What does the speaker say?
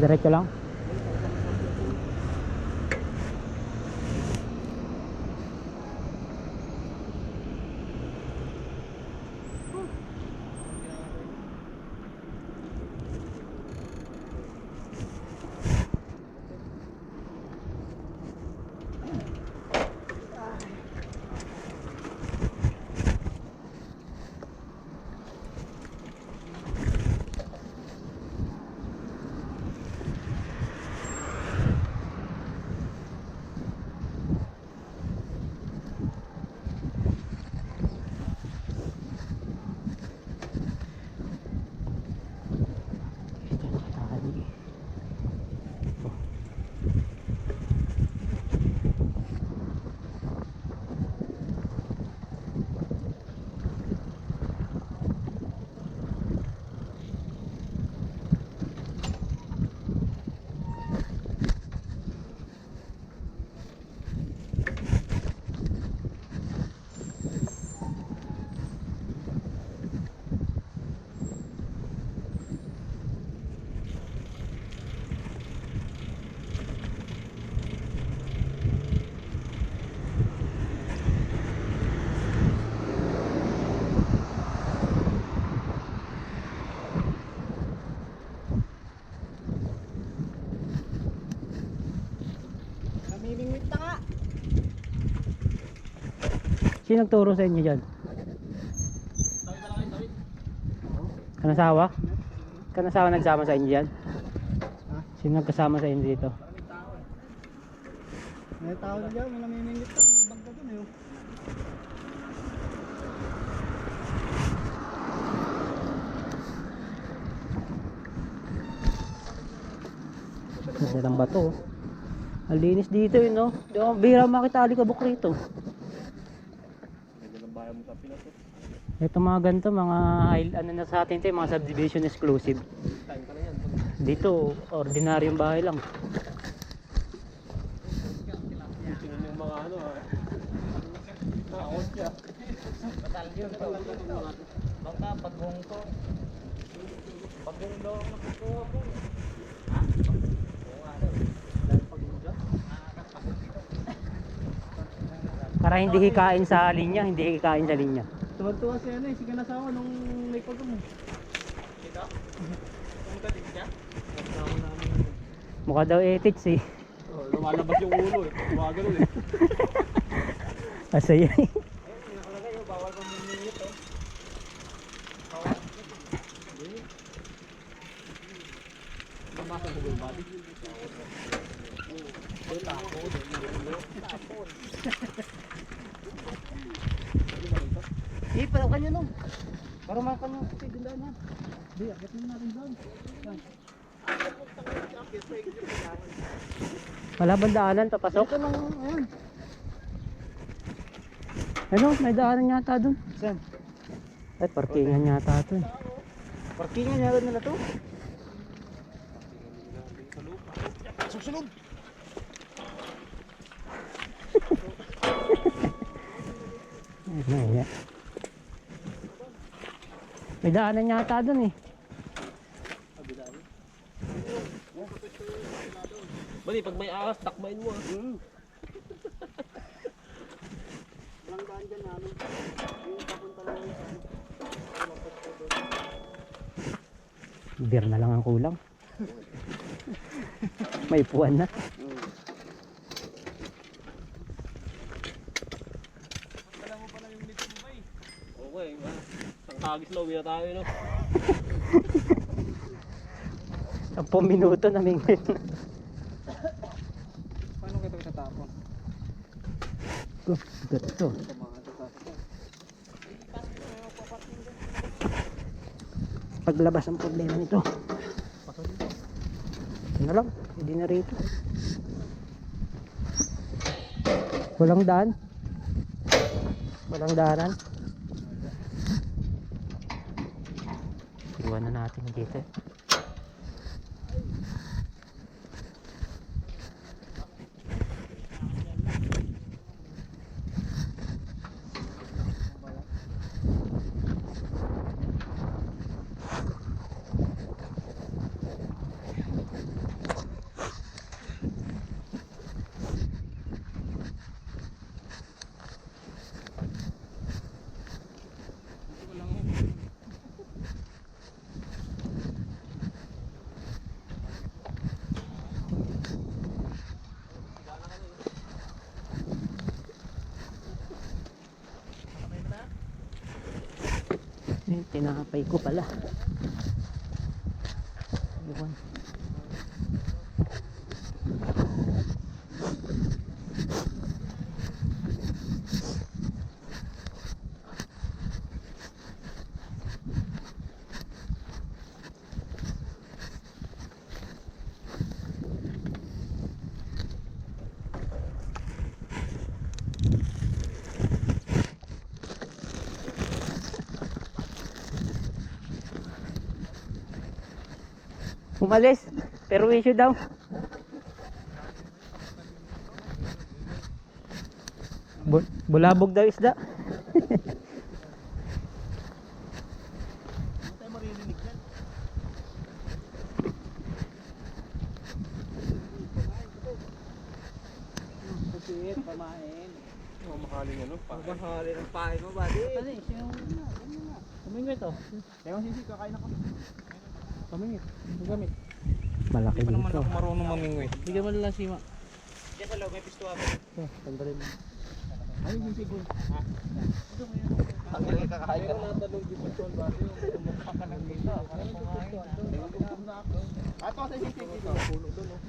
Diretso lang. Namimingwit na nga. Sino nagturo sa inyo dyan? Kanasawa? Kanasawa nagsama sa inyo dyan? Sino nagkasama sa inyo dito? May tao na dyan, may namimingwit na. May bangka dun eh. Ganda ng bato. Ang linis dito yun, no? Di ako bihira makita alikabok rito. Ito mga ganito, mga ano na sa atin ito, mga subdivision exclusive. Dito, ordinaryong bahay lang. Yung mga ano nakakot siya. Batalyon to. Bangka, paghong to. Paghong daw ang nakukuha ko. Ha? Para hindi hikain sa linya, hindi hikain sa linya. Tuwag-tuwa siya na eh, si Kanasawa nung may pagkamo. Dito? Pumunta din siya? Kasama namin. Mukha daw etits eh. Oh, lumalabas yung ulo eh. Tumagal eh. Asaya eh. Nakalagay yung bawal kang mumingit oh. Bawal. Lumasa ko yung body. Eh, pero kanya nung. Para makanya kasi gandaan yan. Hindi, akit naman natin doon. Wala bang daanan papasok? Ito lang, ayan. Ano, may daanan yata dun. Saan? Ay, parkingan yata ito eh. Parkingan yata nila to. Susunod. Ay, may daanan yata dun eh. Bali, pag may akas, takbain mo ah. Walang daan dyan namin. Yung papunta lang yung Beer na lang ang kulang. May puwan na. Kala mo pala yung nito mo ba eh? Okay, ba? Tangkagis na uwi na tayo no? 10 minuto na mingwit na. paano kita tatapon? Gato. Paglabas ang problema nito. Ito na lang, hindi na rito. Walang daan. Walang daanan. Iwan na natin dito. Tinapay ko pala. Iwan. Umalis, pero issue daw. Bulabog daw isda. Hindi tayo maririnig yan. Pusit, pamain. Mamahalin ano pa. Pamahalin ang pahay mo, buddy. Ano eh, sino na? Kumingwit oh. Ewan sisi, kakain ako. Pamingit, magamit. Malaki Hindi pa naman dito. ako marunong mamingwit. Bigyan mo lang sima. Diyan sa loob may pisto ako. Tandalin mo. Ay, yung sisi ko. Ang galing kakain ka. Natanong di putol, buddy. Umukha ka ng dito. Ato sa sisi ko. Puno doon, oh.